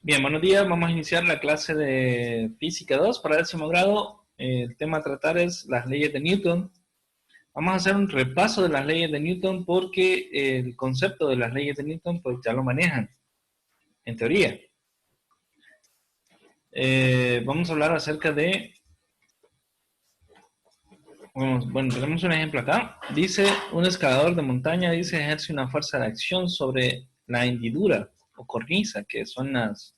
Bien, buenos días. Vamos a iniciar la clase de Física 2 para el 10º grado. El tema a tratar es las leyes de Newton. Vamos a hacer un repaso de las leyes de Newton porque el concepto de las leyes de Newton pues ya lo manejan, en teoría. Vamos a hablar acerca de... Bueno, tenemos un ejemplo acá. Dice, un escalador de montaña, dice, ejerce una fuerza de acción sobre la hendidura o cornisa, que son las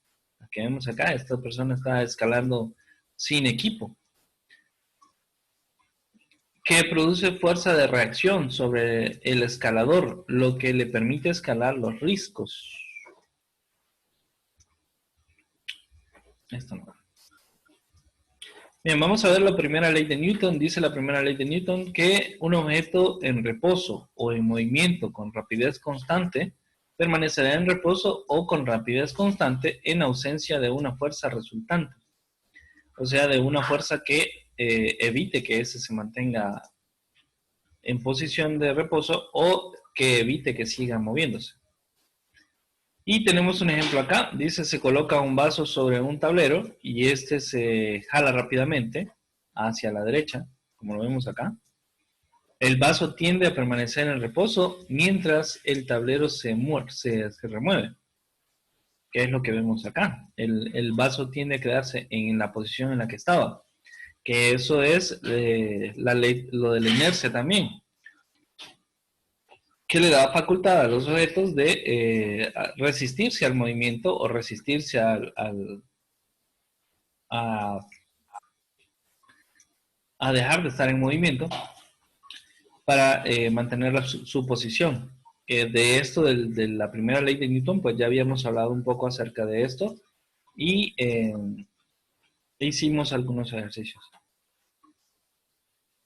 que vemos acá. Esta persona está escalando sin equipo, que produce fuerza de reacción sobre el escalador, lo que le permite escalar los riscos. Esto no. Bien, vamos a ver la primera ley de Newton. Dice la primera ley de Newton que un objeto en reposo o en movimiento con rapidez constante permanecerá en reposo o con rapidez constante en ausencia de una fuerza resultante. O sea, de una fuerza que evite que ese se mantenga en posición de reposo o que evite que siga moviéndose. Y tenemos un ejemplo acá. Dice, se coloca un vaso sobre un tablero y este se jala rápidamente hacia la derecha, como lo vemos acá. El vaso tiende a permanecer en reposo mientras el tablero se remueve, que es lo que vemos acá. El vaso tiende a quedarse en la posición en la que estaba, que eso es la ley, lo de la inercia también, que le da facultad a los objetos de resistirse al movimiento o resistirse a, a dejar de estar en movimiento para mantener su posición. De esto, de la primera ley de Newton, pues ya habíamos hablado un poco acerca de esto y hicimos algunos ejercicios.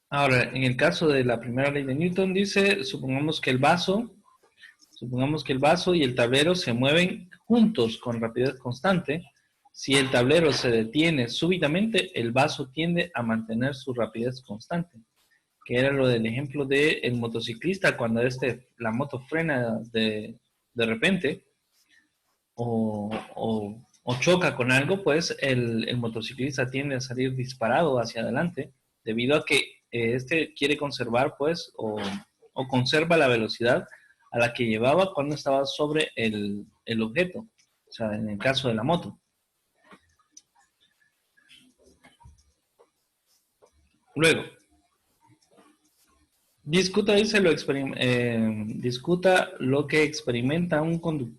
Ahora, en el caso de la primera ley de Newton, dice, supongamos que el vaso y el tablero se mueven juntos con rapidez constante. Si el tablero se detiene súbitamente, el vaso tiende a mantener su rapidez constante, que era lo del ejemplo del motociclista cuando la moto frena de repente o choca con algo, pues el motociclista tiende a salir disparado hacia adelante debido a que este quiere conservar pues o conserva la velocidad a la que llevaba cuando estaba sobre el objeto, o sea, en el caso de la moto. Luego, discuta, dice, discuta lo que experimenta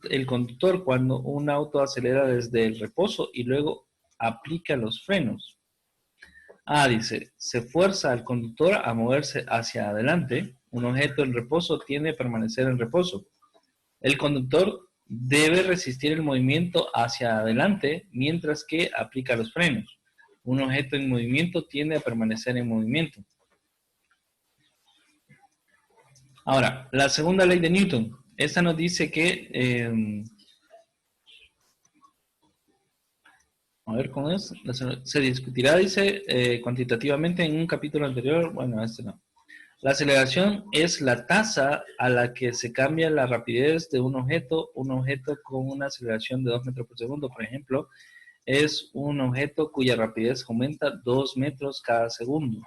el conductor cuando un auto acelera desde el reposo y luego aplica los frenos. Dice, se fuerza al conductor a moverse hacia adelante. Un objeto en reposo tiende a permanecer en reposo. El conductor debe resistir el movimiento hacia adelante mientras que aplica los frenos. Un objeto en movimiento tiende a permanecer en movimiento. Ahora, la segunda ley de Newton. Esta nos dice que, a ver cómo es, se discutirá, dice, cuantitativamente en un capítulo anterior. Bueno, este no. La aceleración es la tasa a la que se cambia la rapidez de un objeto con una aceleración de 2 metros por segundo, por ejemplo, es un objeto cuya rapidez aumenta 2 metros cada segundo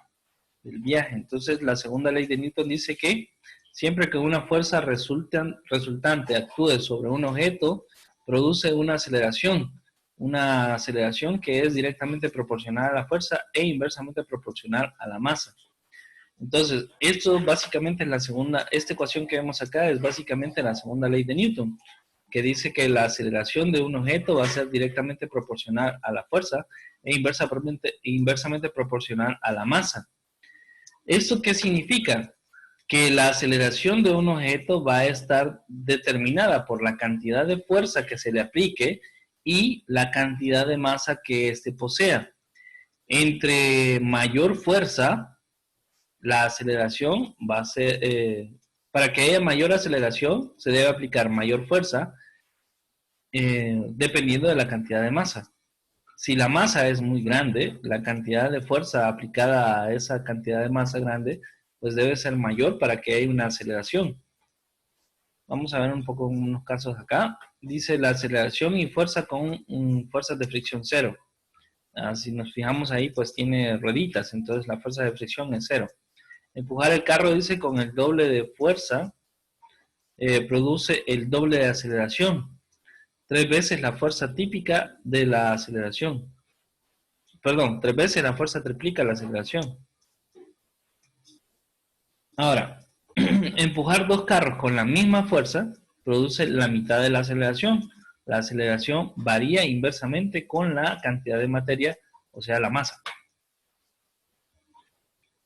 del viaje. Entonces, la segunda ley de Newton dice que siempre que una fuerza resultante actúe sobre un objeto, produce una aceleración que es directamente proporcional a la fuerza e inversamente proporcional a la masa. Entonces, esto básicamente es esta ecuación que vemos acá es básicamente la segunda ley de Newton, que dice que la aceleración de un objeto va a ser directamente proporcional a la fuerza e inversamente proporcional a la masa. ¿Esto qué significa? Que la aceleración de un objeto va a estar determinada por la cantidad de fuerza que se le aplique y la cantidad de masa que éste posea. Entre mayor fuerza, la aceleración va a ser, para que haya mayor aceleración, se debe aplicar mayor fuerza, dependiendo de la cantidad de masa. Si la masa es muy grande, la cantidad de fuerza aplicada a esa cantidad de masa grande, pues debe ser mayor para que haya una aceleración. Vamos a ver un poco unos casos acá. dice la aceleración y fuerza con fuerzas de fricción cero. Si nos fijamos ahí, pues tiene rueditas, entonces la fuerza de fricción es cero. Empujar el carro, dice, con el doble de fuerza, produce el doble de aceleración. 3 veces la fuerza típica de la aceleración. Perdón, 3 veces la fuerza triplica la aceleración. Ahora, empujar 2 carros con la misma fuerza produce la mitad de la aceleración. La aceleración varía inversamente con la cantidad de materia, o sea, la masa.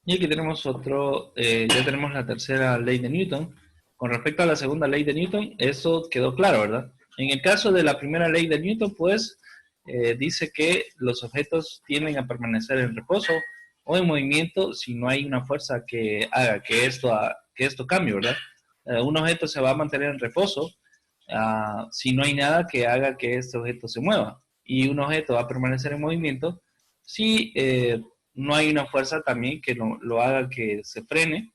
Y aquí tenemos ya tenemos la tercera ley de Newton. Con respecto a la segunda ley de Newton, eso quedó claro, ¿verdad? En el caso de la primera ley de Newton, pues, dice que los objetos tienden a permanecer en reposo o en movimiento si no hay una fuerza que haga que esto cambie, ¿verdad? Un objeto se va a mantener en reposo si no hay nada que haga que este objeto se mueva. Y un objeto va a permanecer en movimiento si no hay una fuerza también que lo haga que se frene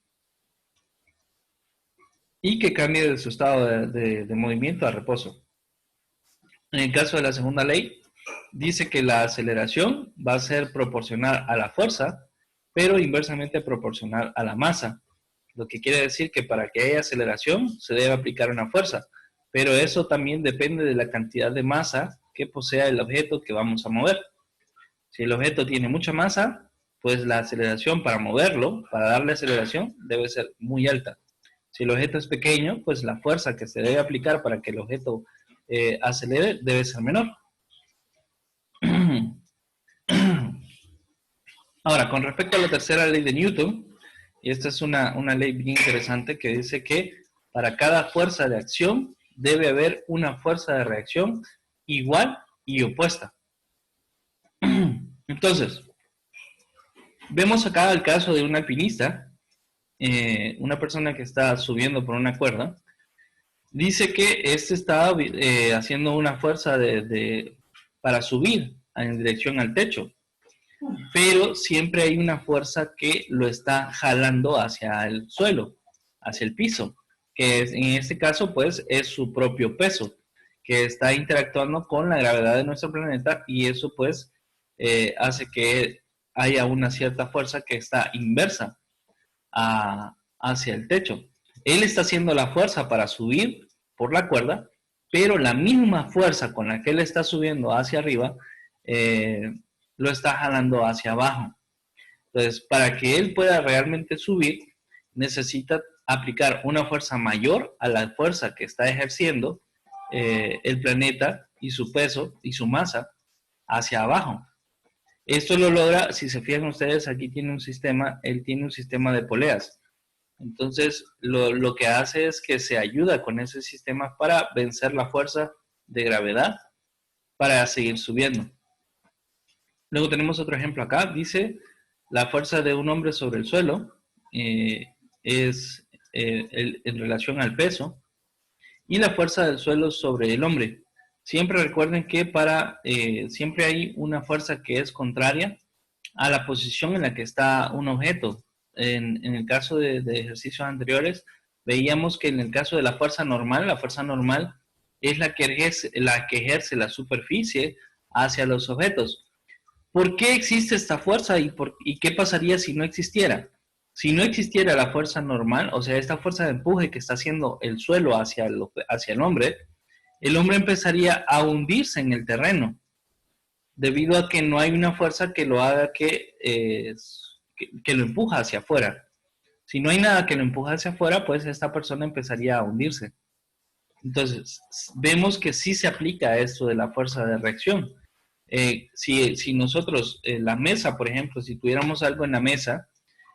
y que cambie de su estado de movimiento a reposo. En el caso de la segunda ley, dice que la aceleración va a ser proporcional a la fuerza, pero inversamente proporcional a la masa. Lo que quiere decir que para que haya aceleración se debe aplicar una fuerza, pero eso también depende de la cantidad de masa que posea el objeto que vamos a mover. Si el objeto tiene mucha masa, pues la aceleración para moverlo, para darle aceleración, debe ser muy alta. Si el objeto es pequeño, pues la fuerza que se debe aplicar para que el objeto acelere debe ser menor. Ahora, con respecto a la tercera ley de Newton, y esta es una ley bien interesante que dice que para cada fuerza de acción debe haber una fuerza de reacción igual y opuesta. Entonces, vemos acá el caso de un alpinista, una persona que está subiendo por una cuerda. Dice que este está haciendo una fuerza para subir en dirección al techo, pero siempre hay una fuerza que lo está jalando hacia el suelo, hacia el piso, que en este caso pues es su propio peso, que está interactuando con la gravedad de nuestro planeta y eso pues hace que haya una cierta fuerza que está inversa hacia el techo. Él está haciendo la fuerza para subir por la cuerda, pero la misma fuerza con la que él está subiendo hacia arriba lo está jalando hacia abajo. Entonces, para que él pueda realmente subir, necesita aplicar una fuerza mayor a la fuerza que está ejerciendo el planeta y su peso y su masa hacia abajo. Esto lo logra, si se fijan ustedes, aquí tiene un sistema, él tiene un sistema de poleas. Entonces, lo que hace es que se ayuda con ese sistema para vencer la fuerza de gravedad para seguir subiendo. Luego tenemos otro ejemplo acá. Dice, la fuerza de un hombre sobre el suelo es en relación al peso y la fuerza del suelo sobre el hombre. Siempre recuerden que siempre hay una fuerza que es contraria a la posición en la que está un objeto. En el caso de ejercicios anteriores, veíamos que en el caso de la fuerza normal es la que ejerce la superficie hacia los objetos. ¿Por qué existe esta fuerza y qué pasaría si no existiera? Si no existiera la fuerza normal, o sea, esta fuerza de empuje que está haciendo el suelo hacia el hombre empezaría a hundirse en el terreno, debido a que no hay una fuerza que lo haga que lo empuja hacia afuera. Si no hay nada que lo empuja hacia afuera, pues esta persona empezaría a hundirse. Entonces, vemos que sí se aplica esto de la fuerza de reacción. Si nosotros, la mesa, por ejemplo, si tuviéramos algo en la mesa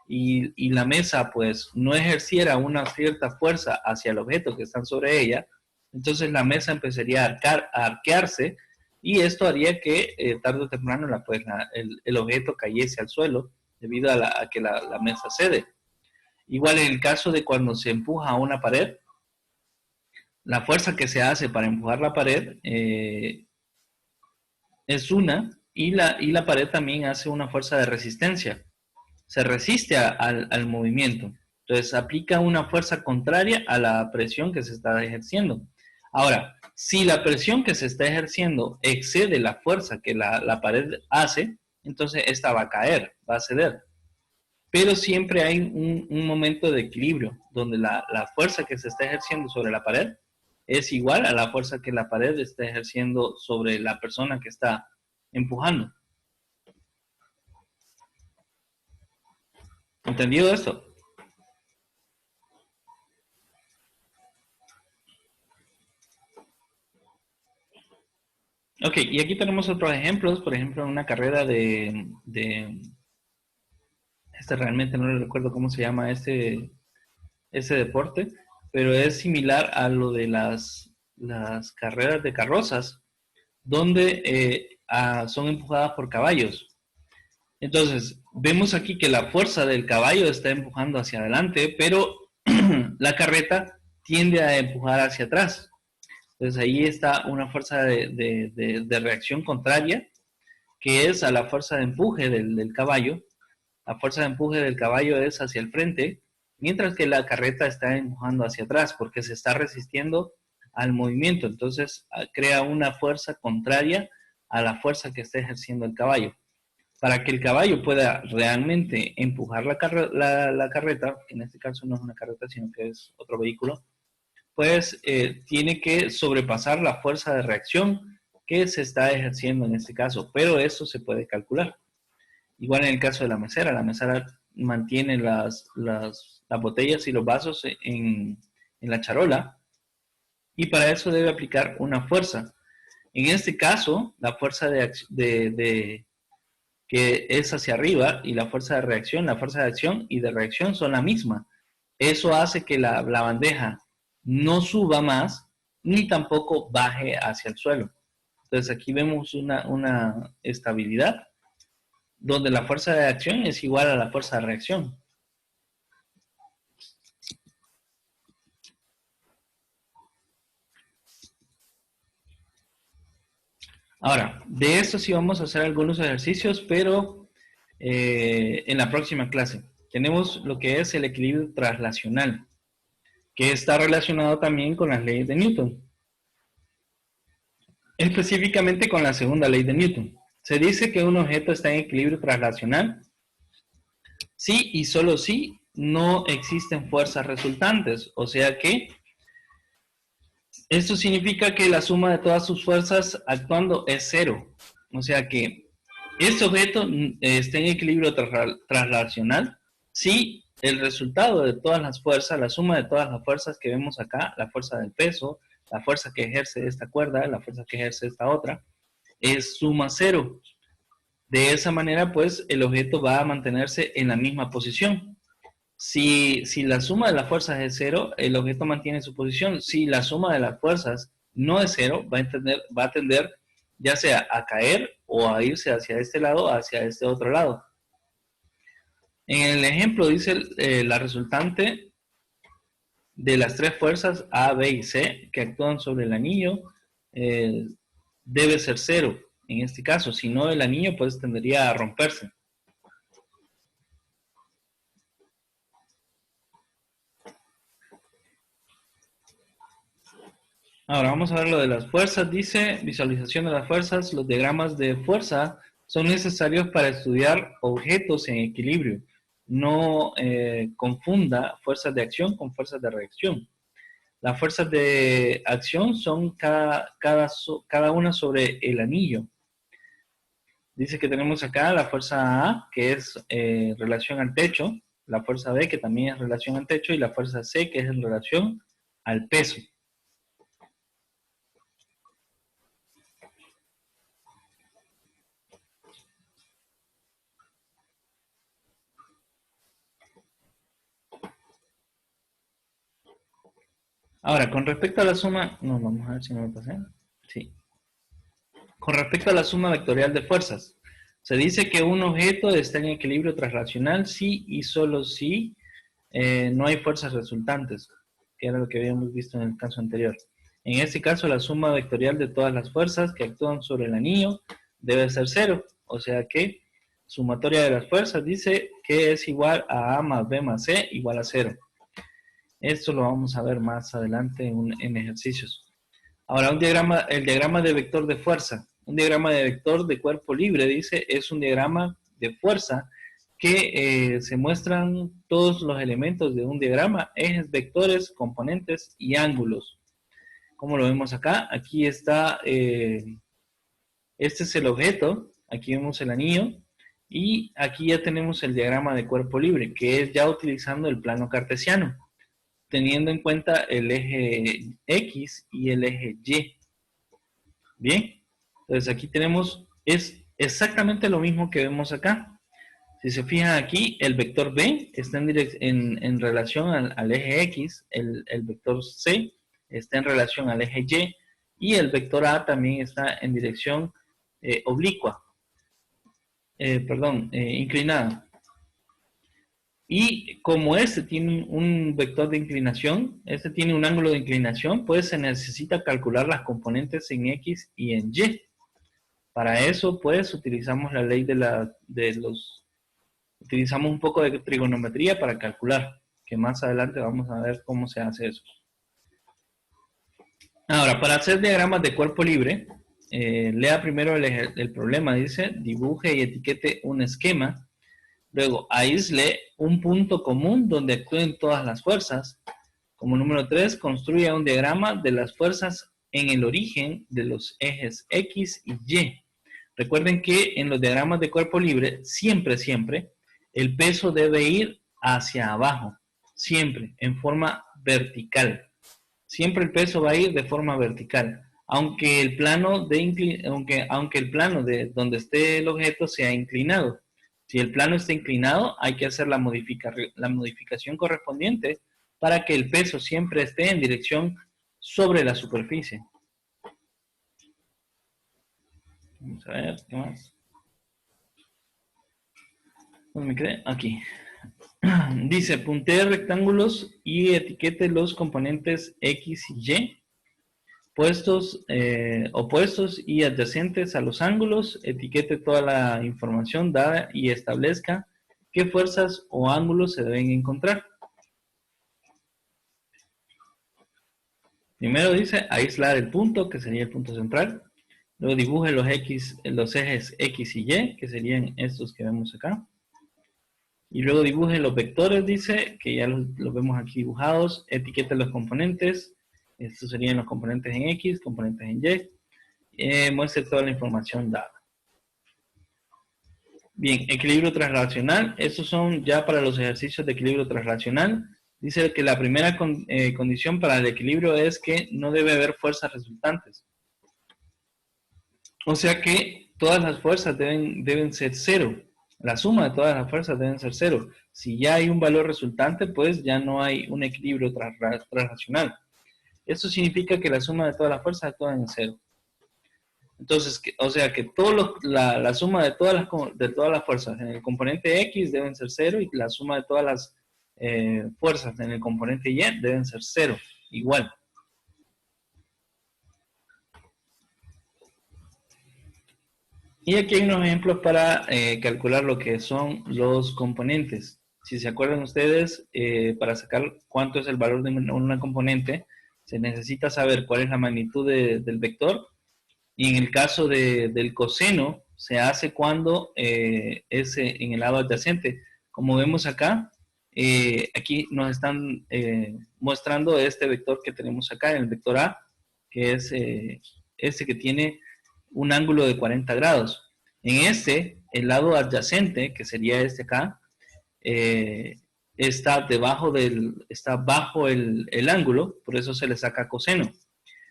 y la mesa pues no ejerciera una cierta fuerza hacia el objeto que están sobre ella, entonces la mesa empezaría a arquearse y esto haría que tarde o temprano el objeto cayese al suelo debido a que la mesa cede. Igual en el caso de cuando se empuja a una pared, la fuerza que se hace para empujar la pared es una, y la pared también hace una fuerza de resistencia. Se resiste al movimiento. Entonces aplica una fuerza contraria a la presión que se está ejerciendo. Ahora, si la presión que se está ejerciendo excede la fuerza que la pared hace, entonces esta va a caer, va a ceder. Pero siempre hay un momento de equilibrio, donde la fuerza que se está ejerciendo sobre la pared es igual a la fuerza que la pared está ejerciendo sobre la persona que está empujando. ¿Entendido esto? Ok, y aquí tenemos otros ejemplos, por ejemplo, en una carrera realmente no le recuerdo cómo se llama ese deporte, pero es similar a lo de las carreras de carrozas, donde son empujadas por caballos. Entonces, vemos aquí que la fuerza del caballo está empujando hacia adelante, pero la carreta tiende a empujar hacia atrás. Entonces ahí está una fuerza de reacción contraria, que es a la fuerza de empuje del caballo. La fuerza de empuje del caballo es hacia el frente, mientras que la carreta está empujando hacia atrás, porque se está resistiendo al movimiento. Entonces crea una fuerza contraria a la fuerza que está ejerciendo el caballo. Para que el caballo pueda realmente empujar la carreta, que en este caso no es una carreta, sino que es otro vehículo, pues tiene que sobrepasar la fuerza de reacción que se está ejerciendo en este caso, pero eso se puede calcular. Igual en el caso de la mesera mantiene las botellas y los vasos en la charola y para eso debe aplicar una fuerza. En este caso, la fuerza que es hacia arriba y la fuerza de acción y de reacción son la misma. Eso hace que la bandeja no suba más ni tampoco baje hacia el suelo. Entonces aquí vemos una estabilidad donde la fuerza de acción es igual a la fuerza de reacción. Ahora, de esto sí vamos a hacer algunos ejercicios, pero en la próxima clase. Tenemos lo que es el equilibrio traslacional, que está relacionado también con las leyes de Newton. Específicamente con la segunda ley de Newton. Se dice que un objeto está en equilibrio traslacional si y solo si no existen fuerzas resultantes. O sea que esto significa que la suma de todas sus fuerzas actuando es cero. O sea que este objeto está en equilibrio traslacional si el resultado de todas las fuerzas, la suma de todas las fuerzas que vemos acá, la fuerza del peso, la fuerza que ejerce esta cuerda, la fuerza que ejerce esta otra, es suma cero. De esa manera, pues, el objeto va a mantenerse en la misma posición. Si la suma de las fuerzas es cero, el objeto mantiene su posición. Si la suma de las fuerzas no es cero, va a tender ya sea a caer o a irse hacia este lado o hacia este otro lado. En el ejemplo dice la resultante de las tres fuerzas A, B y C que actúan sobre el anillo debe ser cero. En este caso, si no, el anillo pues tendería a romperse. Ahora vamos a ver lo de las fuerzas. Dice, visualización de las fuerzas. Los diagramas de fuerza son necesarios para estudiar objetos en equilibrio. No confunda fuerzas de acción con fuerzas de reacción. Las fuerzas de acción son cada una sobre el anillo. Dice que tenemos acá la fuerza A, que es relación al techo, la fuerza B, que también es relación al techo, y la fuerza C, que es en relación al peso. Ahora, con respecto a la suma, no, vamos a ver si no me pasé. Sí. Con respecto a la suma vectorial de fuerzas, se dice que un objeto está en equilibrio traslacional si y solo si no hay fuerzas resultantes, que era lo que habíamos visto en el caso anterior. En este caso, la suma vectorial de todas las fuerzas que actúan sobre el anillo debe ser cero, o sea que sumatoria de las fuerzas dice que es igual a A más B más C igual a cero. Esto lo vamos a ver más adelante en ejercicios. Ahora, el diagrama de vector de fuerza. Un diagrama de vector de cuerpo libre, dice, es un diagrama de fuerza que se muestran todos los elementos de un diagrama, ejes, vectores, componentes y ángulos. ¿Cómo lo vemos acá? Aquí está, este es el objeto, aquí vemos el anillo, y aquí ya tenemos el diagrama de cuerpo libre, que es ya utilizando el plano cartesiano, teniendo en cuenta el eje X y el eje Y. Bien, entonces aquí tenemos, es exactamente lo mismo que vemos acá. Si se fijan aquí, el vector B está en relación al eje X, el vector C está en relación al eje Y el vector A también está en dirección oblicua, inclinada. Y como este tiene un vector de inclinación, este tiene un ángulo de inclinación, pues se necesita calcular las componentes en X y en Y. Para eso, pues, utilizamos la ley utilizamos un poco de trigonometría para calcular, que más adelante vamos a ver cómo se hace eso. Ahora, para hacer diagramas de cuerpo libre, lea primero el problema, dice, dibuje y etiquete un esquema. Luego, aísle un punto común donde actúen todas las fuerzas. Como número 3, construya un diagrama de las fuerzas en el origen de los ejes X y Y. Recuerden que en los diagramas de cuerpo libre, siempre, el peso debe ir hacia abajo. Siempre, en forma vertical. Siempre el peso va a ir de forma vertical. Aunque el plano aunque el plano de donde esté el objeto sea inclinado. Si el plano está inclinado, hay que hacer la modificación correspondiente para que el peso siempre esté en dirección sobre la superficie. Vamos a ver, ¿qué más? ¿Dónde me quedé? Aquí. Dice, puntee rectángulos y etiquete los componentes X y Y, opuestos y adyacentes a los ángulos, etiquete toda la información dada y establezca qué fuerzas o ángulos se deben encontrar. Primero dice, aislar el punto, que sería el punto central. Luego dibuje los ejes X y Y, que serían estos que vemos acá. Y luego dibuje los vectores, dice, que ya los vemos aquí dibujados. Etiquete los componentes. Estos serían los componentes en X, componentes en Y. Muestre toda la información dada. Bien, equilibrio translacional. Estos son ya para los ejercicios de equilibrio translacional. Dice que la primera condición para el equilibrio es que no debe haber fuerzas resultantes. O sea que todas las fuerzas deben ser cero. La suma de todas las fuerzas deben ser cero. Si ya hay un valor resultante, pues ya no hay un equilibrio translacional. Esto significa que la suma de todas las fuerzas actúan en cero. Entonces, o sea que la suma de todas las fuerzas en el componente X deben ser cero y la suma de todas las fuerzas en el componente Y deben ser cero, igual. Y aquí hay unos ejemplos para calcular lo que son los componentes. Si se acuerdan ustedes, para sacar cuánto es el valor de una componente, se necesita saber cuál es la magnitud del vector. Y en el caso del coseno, se hace cuando es en el lado adyacente. Como vemos acá, aquí nos están mostrando este vector que tenemos acá, el vector A, que es este que tiene un ángulo de 40 grados. En el lado adyacente, que sería este acá, está bajo el ángulo, por eso se le saca coseno.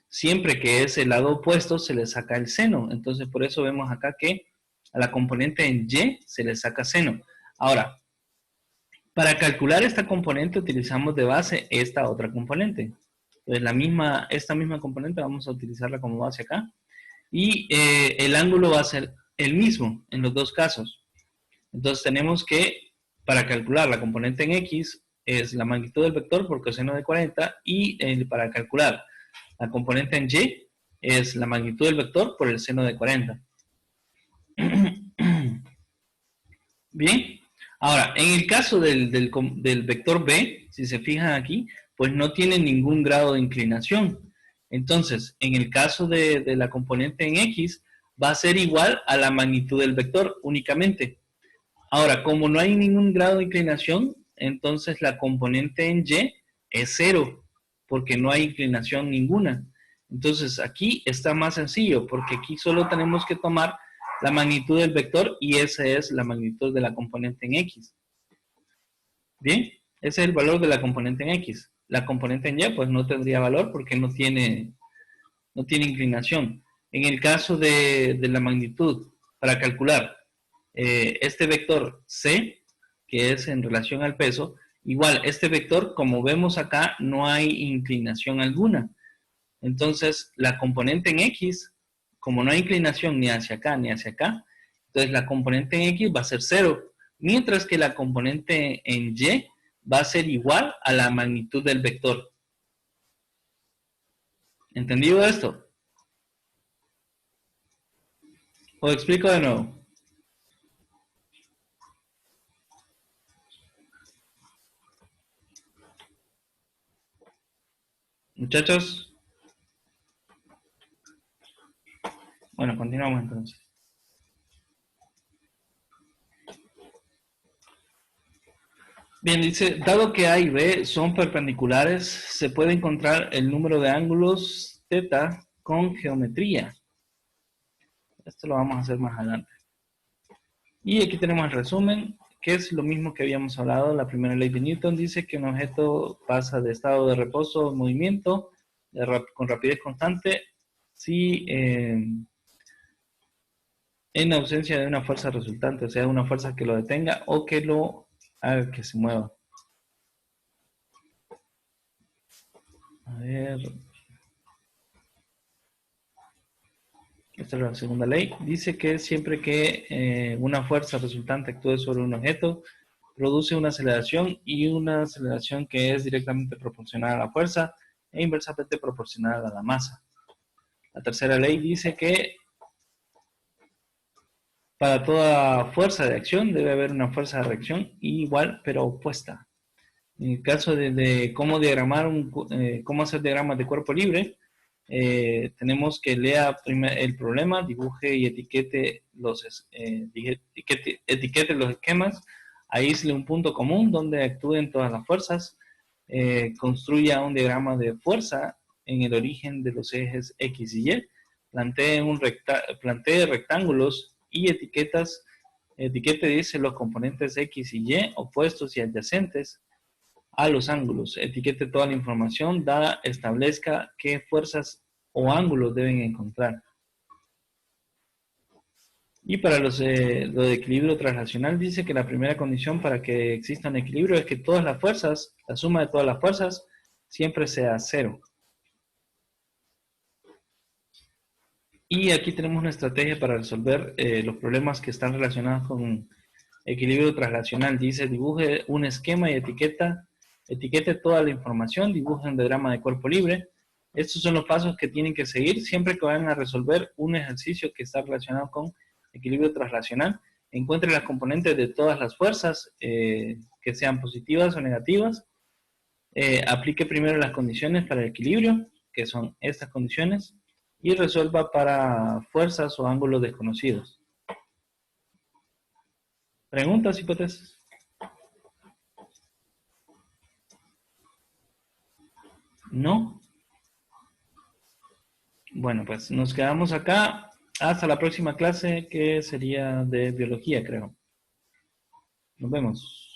Siempre que es el lado opuesto, se le saca el seno. Entonces, por eso vemos acá que a la componente en Y se le saca seno. Ahora, para calcular esta componente utilizamos de base esta otra componente. Entonces, esta misma componente vamos a utilizarla como base acá. Y el ángulo va a ser el mismo en los dos casos. Entonces, tenemos que, para calcular la componente en X, es la magnitud del vector por coseno de 40 y para calcular la componente en Y es la magnitud del vector por el seno de 40. Bien. Ahora, en el caso del vector B, si se fijan aquí, pues no tiene ningún grado de inclinación. Entonces, en el caso de la componente en X, va a ser igual a la magnitud del vector únicamente. Ahora, como no hay ningún grado de inclinación, entonces la componente en Y es 0, porque no hay inclinación ninguna. Entonces, aquí está más sencillo, porque aquí solo tenemos que tomar la magnitud del vector y esa es la magnitud de la componente en X. Bien, ese es el valor de la componente en X. La componente en Y pues no tendría valor porque no tiene inclinación. En el caso de la magnitud, para calcular este vector C, que es en relación al peso, igual este vector, como vemos acá, no hay inclinación alguna. Entonces, la componente en X, como no hay inclinación ni hacia acá ni hacia acá, entonces la componente en X va a ser 0, mientras que la componente en Y va a ser igual a la magnitud del vector. ¿Entendido esto? ¿O explico de nuevo? Muchachos. Bueno, continuamos entonces. Bien, dice, dado que A y B son perpendiculares, se puede encontrar el número de ángulos θ con geometría. Esto lo vamos a hacer más adelante. Y aquí tenemos el resumen, que es lo mismo que habíamos hablado. La primera ley de Newton dice que un objeto pasa de estado de reposo a movimiento con rapidez constante si en ausencia de una fuerza resultante, o sea, una fuerza que lo detenga o que lo haga que se mueva. A ver. Esta es la segunda ley. Dice que siempre que una fuerza resultante actúe sobre un objeto, produce una aceleración y una aceleración que es directamente proporcional a la fuerza e inversamente proporcional a la masa. La tercera ley dice que para toda fuerza de acción debe haber una fuerza de reacción igual pero opuesta. En el caso de cómo diagramar cómo hacer diagramas de cuerpo libre, tenemos que lea el problema, dibuje y etiquete etiquete los esquemas, aísle un punto común donde actúen todas las fuerzas, construya un diagrama de fuerza en el origen de los ejes X y Y, plantee rectángulos y etiquete dice los componentes X y Y opuestos y adyacentes a los ángulos, etiquete toda la información dada, establezca qué fuerzas o ángulos deben encontrar. Y para lo de equilibrio translacional dice que la primera condición para que exista un equilibrio es que todas las fuerzas, la suma de todas las fuerzas, siempre sea 0. Y aquí tenemos una estrategia para resolver los problemas que están relacionados con equilibrio translacional. Dice, dibuje un esquema y etiquete toda la información, dibuje un diagrama de cuerpo libre. Estos son los pasos que tienen que seguir siempre que vayan a resolver un ejercicio que está relacionado con equilibrio translacional. Encuentre las componentes de todas las fuerzas, que sean positivas o negativas. Aplique primero las condiciones para el equilibrio, que son estas condiciones, y resuelva para fuerzas o ángulos desconocidos. ¿Preguntas, hipótesis? ¿No? Bueno, pues nos quedamos acá hasta la próxima clase, que sería de biología, creo. Nos vemos.